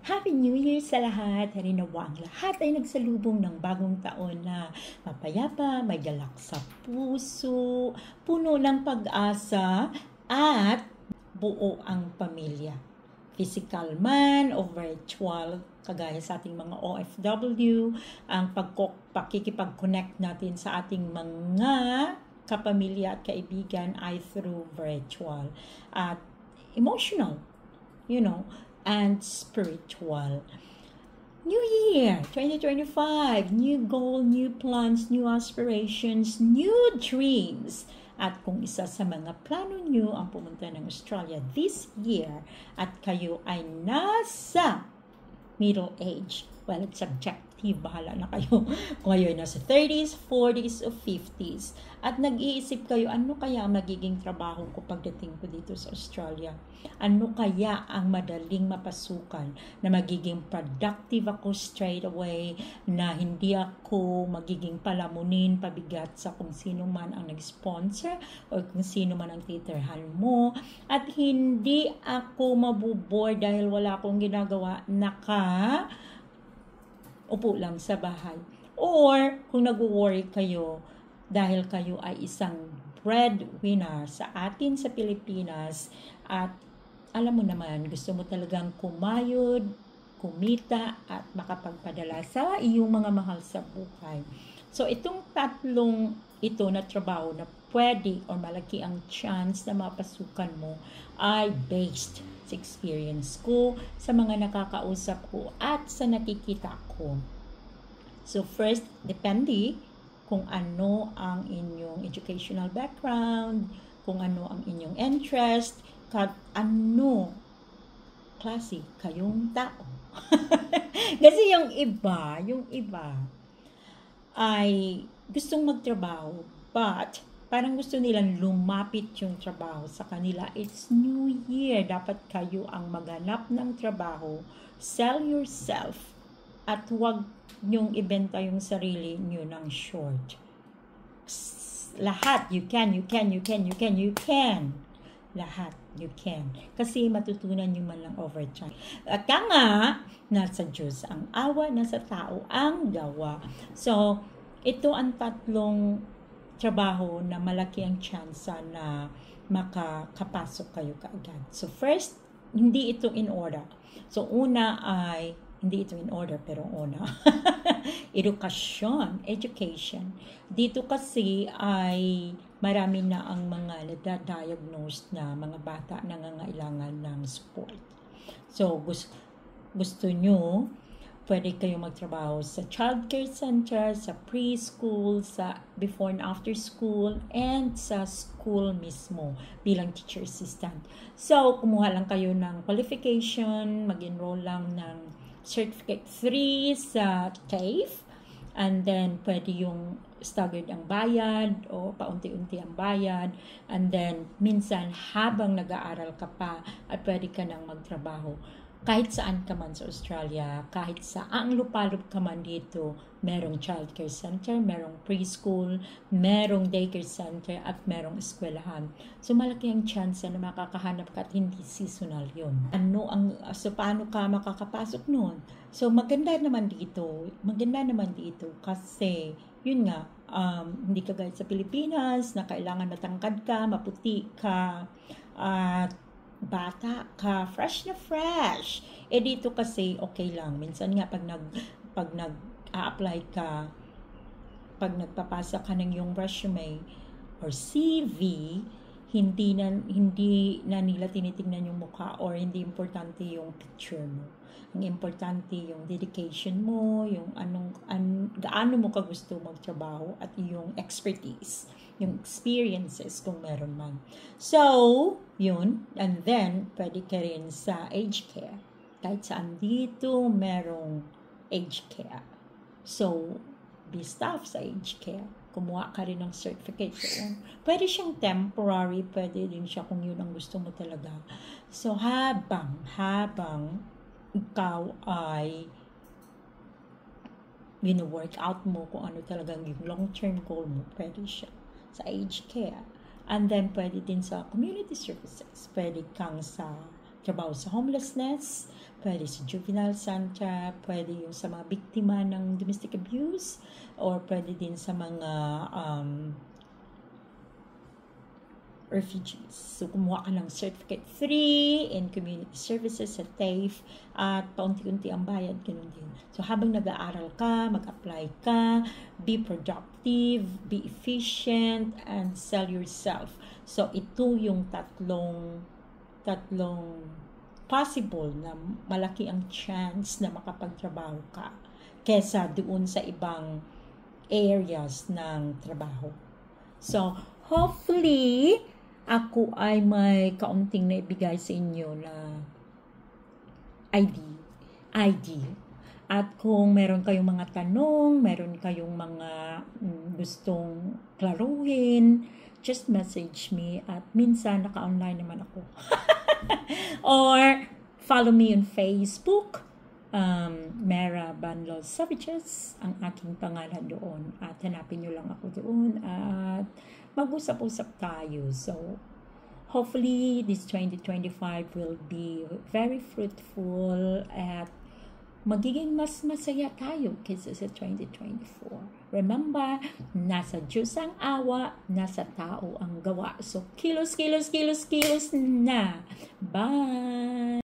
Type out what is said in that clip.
Happy New Year sa lahat! Harinawa ang lahat ay nagsalubong ng bagong taon na mapayapa, may galak sa puso, puno ng pag-asa, at buo ang pamilya. Physical man o virtual, kagaya sa ating mga OFW, ang pakikipag-connect natin sa ating mga kapamilya at kaibigan ay through virtual. At emotional, and spiritual. New Year 2025, new goal, new plans, new aspirations, new dreams. At kung isa sa mga plano nyo ang pumunta ng Australia this year at kayo ay nasa middle age, well, it's subjective, bahala na kayo kung kayo ay nasa 30s, 40s, o 50s. At nag-iisip kayo, ano kaya ang magiging trabaho ko pagdating ko dito sa Australia? Ano kaya ang madaling mapasukan na magiging productive ako straight away, na hindi ako magiging palamunin, pabigat sa kung sino man ang nag-sponsor o kung sino man ang titirhan mo, at hindi ako mabubore dahil wala akong ginagawa, upo lang sa bahay. Or kung nag-worry kayo dahil kayo ay isang breadwinner sa atin sa Pilipinas at alam mo naman, gusto mo talagang kumayod, kumita at makapagpadala sa iyong mga mahal sa buhay. So itong tatlong ito na trabaho na pwede o malaki ang chance na mapasukan mo ay based sa experience ko, sa mga nakakausap ko at sa nakikita ko. So first, depende kung ano ang inyong educational background, kung ano ang inyong interest, ano klase kayong tao. Kasi yung iba ay gustong magtrabaho, but parang gusto nilang lumapit yung trabaho sa kanila. It's New Year. Dapat kayo ang maghanap ng trabaho. Sell yourself. At huwag nyong ibenta yung sarili nyo ng short. Lahat, you can. Lahat, you can. Kasi matutunan nyo man lang over time. At nga, nasa Diyos ang awa, nasa tao ang gawa. So, ito ang tatlong trabaho na malaki ang tsansa na makakapasok kayo kaagad. So first, hindi ito in order. So una ay, hindi ito in order pero una, education. Dito kasi ay marami na ang mga nada-diagnosed na mga bata na nangangailangan ng support. So gusto nyo, pwede kayo magtrabaho sa childcare center, sa preschool, sa before and after school, and sa school mismo bilang teacher assistant. So, kumuha lang kayo ng qualification, mag-enroll lang ng Certificate 3 sa TAFE, and then pwede yung staggered ang bayad o paunti-unti ang bayad, and then minsan habang nag-aaral ka pa at pwede ka nang magtrabaho. Kahit saan ka man sa Australia, kahit saan lupalop ka man dito, merong childcare center, merong preschool, merong daycare center, at merong eskwelahan. So, malaki ang chance na makakahanap ka at hindi seasonal yun. So, paano ka makakapasok nun? So, maganda naman dito kasi, yun nga, hindi ka gaya sa Pilipinas na kailangan matangkad ka, maputi ka, at bata ka, fresh na fresh. Dito kasi okay lang. Minsan nga pag nag-a-apply ka, pag nagpapasa ka ng yung resume or CV, hindi na nila tinitingnan yung mukha or hindi importante yung picture mo. Ang importante yung dedication mo, yung gaano mo ka gusto magtrabaho at yung expertise, yung experiences kung meron man. So, yun. And then, pwede ka rin sa aged care. Kahit saan dito, merong aged care. So, be staff sa aged care. Kumuha ka rin ng certificate doon. Pwede siyang temporary, pwede din siya kung yun ang gusto mo talaga. So, habang ikaw ay wino-work out mo kung ano talagang yung long-term goal mo, pwede siya sa aged care. And then, pwede din sa community services. Pwede kang sa trabaho sa homelessness, pwede sa juvenile center, pwede yung sa mga biktima ng domestic abuse, or pwede din sa mga refugees. So, kumuha ka ng Certificate 3 in Community Services sa TAFE at paunti-unti ang bayad, ganun din. So, habang nag-aaral ka, mag-apply ka, be productive, be efficient, and sell yourself. So, ito yung tatlong possible na malaki ang chance na makapagtrabaho ka kesa doon sa ibang areas ng trabaho. So, hopefully, ako ay may kaunting na ibigay sa inyo na idea. At kung meron kayong mga tanong, meron kayong mga gustong klaruhin, just message me at minsan naka-online naman ako. Or follow me on Facebook, Mera Banlos Savages, ang aking pangalan doon. At hanapin nyo lang ako doon at mag-usap-usap tayo. So, hopefully, this 2025 will be very fruitful at magiging mas masaya tayo kaysa sa 2024. Remember, nasa Diyos ang awa, nasa tao ang gawa. So, kilos na. Bye!